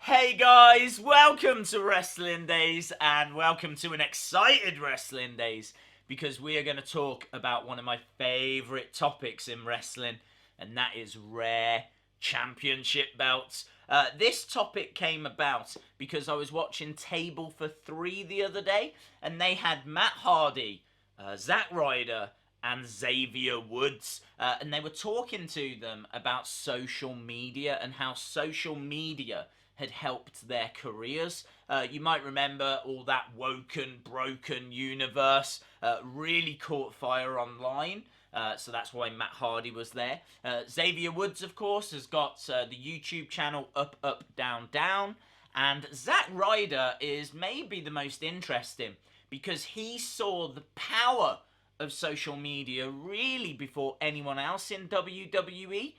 Hey guys, welcome to Wrestling Daze and welcome to an excited Wrestling Daze because we are going to talk about one of my favourite topics in wrestling, and that is rare championship belts. This topic came about because I was watching Table for Three the other day and they had Matt Hardy, Zack Ryder and Xavier Woods, and they were talking to them about social media and how social media had helped their careers. You might remember all that woken, broken universe really caught fire online. So that's why Matt Hardy was there. Xavier Woods, of course, has got the YouTube channel Up, Up, Down, Down. And Zack Ryder is maybe the most interesting because he saw the power of social media really before anyone else in WWE.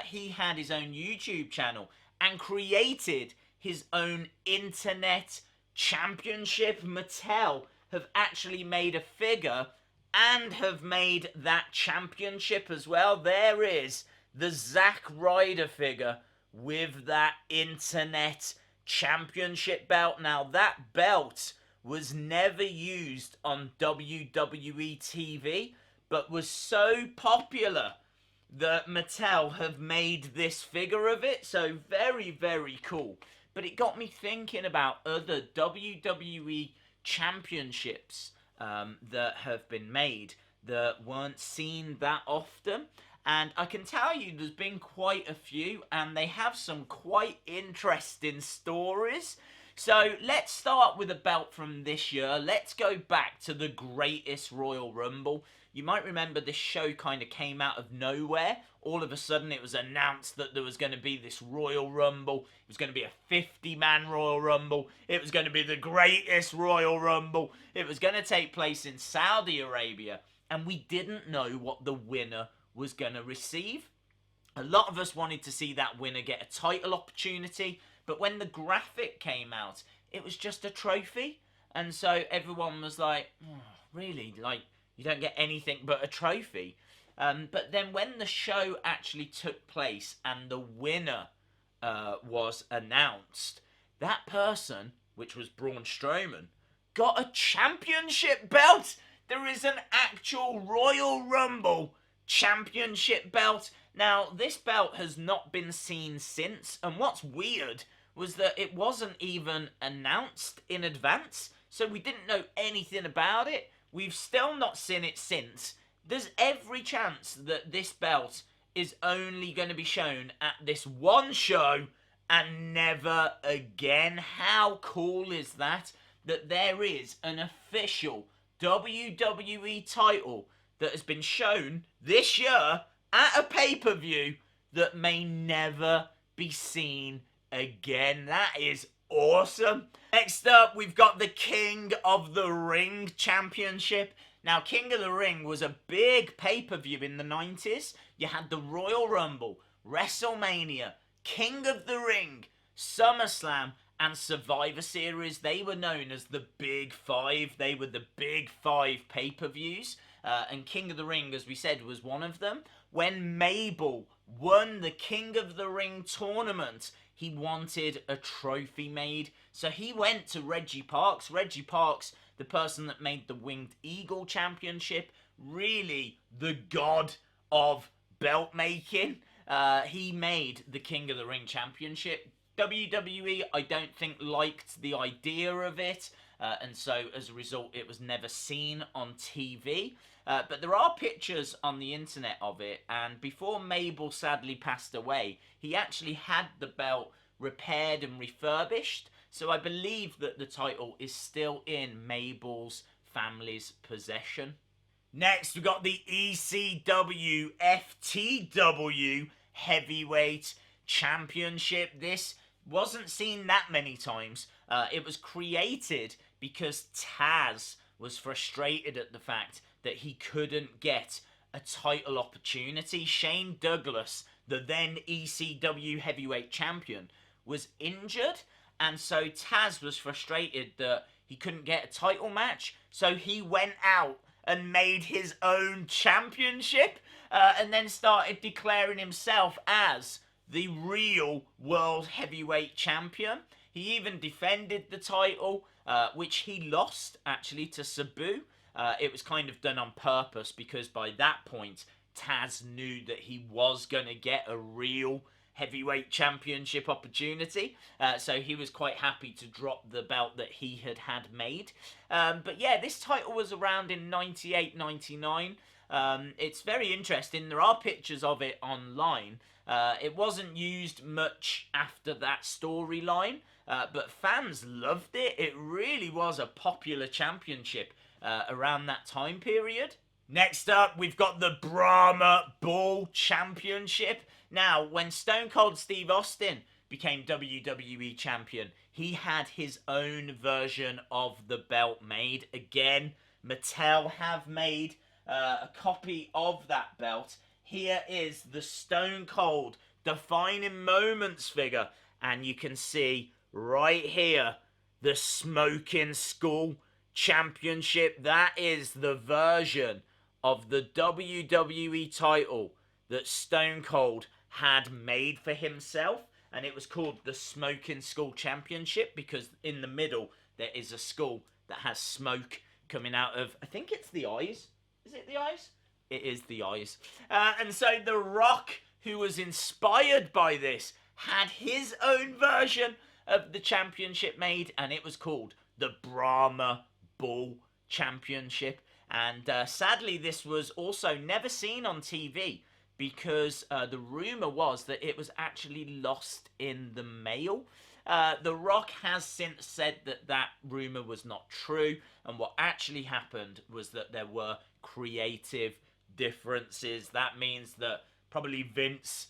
He had his own YouTube channel and created his own internet championship. Mattel have actually made a figure and have made that championship as well. There is the Zack Ryder figure with that internet championship belt. Now that belt was never used on WWE TV, but was so popular that Mattel have made this figure of it. So very, very cool. But it got me thinking about other WWE championships that have been made that weren't seen that often. And I can tell you there's been quite a few, and they have some quite interesting stories. So let's start with a belt from this year. Let's go back to the greatest Royal Rumble. You might remember this show kind of came out of nowhere. All of a sudden it was announced that there was going to be this Royal Rumble. It was going to be a 50-man Royal Rumble. It was going to be the greatest Royal Rumble. It was going to take place in Saudi Arabia. And we didn't know what the winner was going to receive. A lot of us wanted to see that winner get a title opportunity. But when the graphic came out, it was just a trophy. And so everyone was like, oh, really? Like, you don't get anything but a trophy? But then when the show actually took place and the winner was announced, that person, which was Braun Strowman, got a championship belt. There is an actual Royal Rumble championship belt. Now, this belt has not been seen since, and what's weird was that it wasn't even announced in advance, so we didn't know anything about it. We've still not seen it since. There's every chance that this belt is only going to be shown at this one show and never again. How cool is that? That there is an official WWE title that has been shown this year at a pay-per-view that may never be seen again. That is awesome. Next up, we've got the King of the Ring Championship. Now, King of the Ring was a big pay-per-view in the 90s. You had the Royal Rumble, WrestleMania, King of the Ring, SummerSlam, and Survivor Series. They were known as the Big Five. They were the Big Five pay-per-views. And King of the Ring, as we said, was one of them. When Mabel won the King of the Ring tournament, he wanted a trophy made. So he went to Reggie Parks. Reggie Parks, the person that made the Winged Eagle Championship, really the god of belt making. He made the King of the Ring Championship. WWE, I don't think, liked the idea of it. And so, as a result, it was never seen on TV. But there are pictures on the internet of it. And before Mabel sadly passed away, he actually had the belt repaired and refurbished. So I believe that the title is still in Mabel's family's possession. Next, we've got the ECW FTW Heavyweight Championship. This wasn't seen that many times. It was created because Taz was frustrated at the fact that he couldn't get a title opportunity. Shane Douglas, the then ECW Heavyweight Champion, was injured, and so Taz was frustrated that he couldn't get a title match, so he went out and made his own championship, and then started declaring himself as the real World Heavyweight Champion. He even defended the title, which he lost, actually, to Sabu. It was kind of done on purpose because by that point, Taz knew that he was going to get a real heavyweight championship opportunity, so he was quite happy to drop the belt that he had made. But yeah, this title was around in 98, 99. It's very interesting. There are pictures of it online. It wasn't used much after that storyline, but fans loved it. It really was a popular championship around that time period. Next up, we've got the Brahma Bull Championship. Now, when Stone Cold Steve Austin became WWE Champion, he had his own version of the belt made. Again, Mattel have made a copy of that belt. Here is the Stone Cold Defining Moments figure. And you can see right here, the Smoking Skull Championship. That is the version of the WWE title that Stone Cold had made for himself, and it was called the Smoking Skull Championship because in the middle there is a skull that has smoke coming out of, I think it's the eyes. Is it the eyes? It is the eyes. And so The Rock, who was inspired by this, had his own version of the championship made, and it was called the Brahma Bull Championship. And sadly, this was also never seen on TV because the rumour was that it was actually lost in the mail. The Rock has since said that that rumour was not true, and what actually happened was that there were creative differences. That means that probably Vince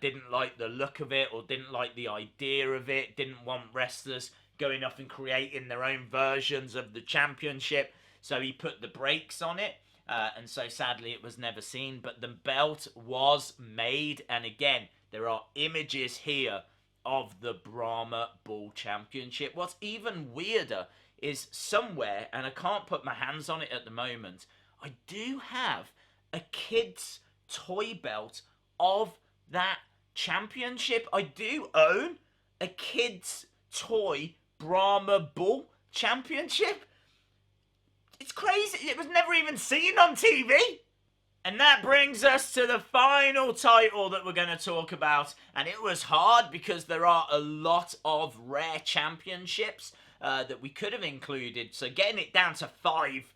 didn't like the look of it or didn't like the idea of it, didn't want wrestlers going off and creating their own versions of the championship. So he put the brakes on it, and so sadly it was never seen. But the belt was made, and again, there are images here of the Brahma Bull Championship. What's even weirder is somewhere, and I can't put my hands on it at the moment, I do have a kid's toy belt of that championship. I do own a kid's toy Brahma Bull Championship. It's crazy. It was never even seen on TV. And that brings us to the final title that we're going to talk about. And it was hard because there are a lot of rare championships that we could have included. So getting it down to 5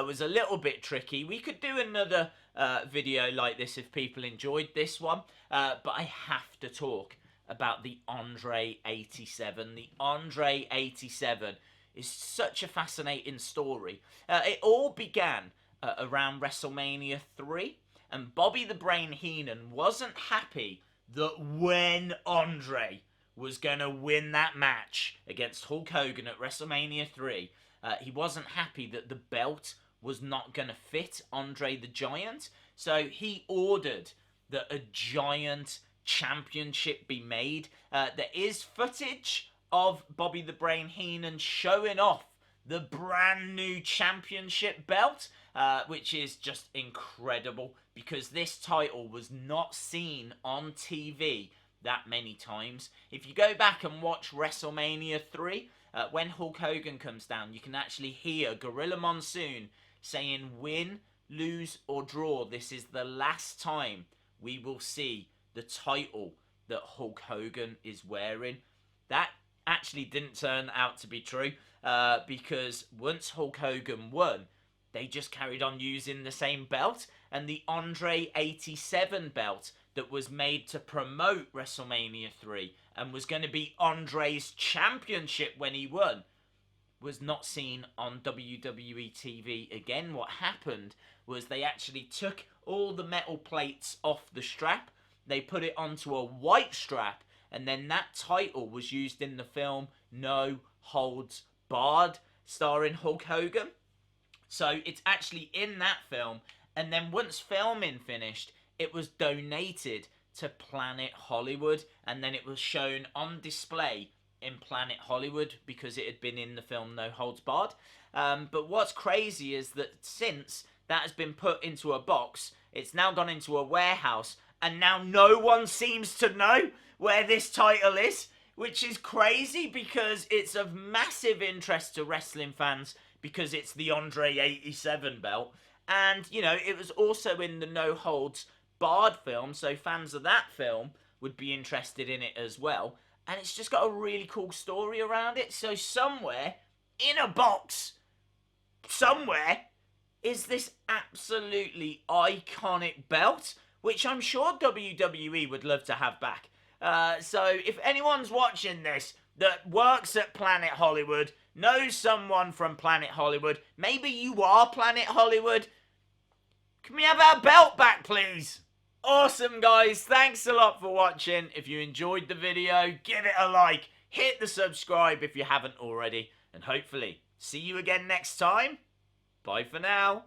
was a little bit tricky. We could do another video like this if people enjoyed this one. But I have to talk about the Andre 87. The Andre 87 is such a fascinating story. It all began around WrestleMania 3, and Bobby the Brain Heenan wasn't happy that when Andre was going to win that match against Hulk Hogan at WrestleMania 3, he wasn't happy that the belt was not going to fit Andre the Giant, so he ordered that a giant championship be made. There is footage of Bobby the Brain Heenan showing off the brand new championship belt, which is just incredible because this title was not seen on TV that many times. If you go back and watch WrestleMania 3, when Hulk Hogan comes down, you can actually hear Gorilla Monsoon saying, "Win, lose or draw, this is the last time we will see the title that Hulk Hogan is wearing." That actually didn't turn out to be true because once Hulk Hogan won, they just carried on using the same belt, and the Andre 87 belt that was made to promote WrestleMania 3 and was going to be Andre's championship when he won was not seen on WWE TV again. What happened was they actually took all the metal plates off the strap, they put it onto a white strap, and then that title was used in the film No Holds Barred, starring Hulk Hogan. So it's actually in that film, and then once filming finished, it was donated to Planet Hollywood, and then it was shown on display in Planet Hollywood because it had been in the film No Holds Barred. But what's crazy is that since that has been put into a box, it's now gone into a warehouse, and now no one seems to know where this title is, which is crazy because it's of massive interest to wrestling fans because it's the Andre 87 belt. And, you know, it was also in the No Holds Barred film, so fans of that film would be interested in it as well. And it's just got a really cool story around it. So somewhere, in a box, somewhere, is this absolutely iconic belt, which I'm sure WWE would love to have back. So if anyone's watching this that works at Planet Hollywood, knows someone from Planet Hollywood, maybe you are Planet Hollywood, can we have our belt back, please? Awesome, guys. Thanks a lot for watching. If you enjoyed the video, give it a like. Hit the subscribe if you haven't already. And hopefully, see you again next time. Bye for now.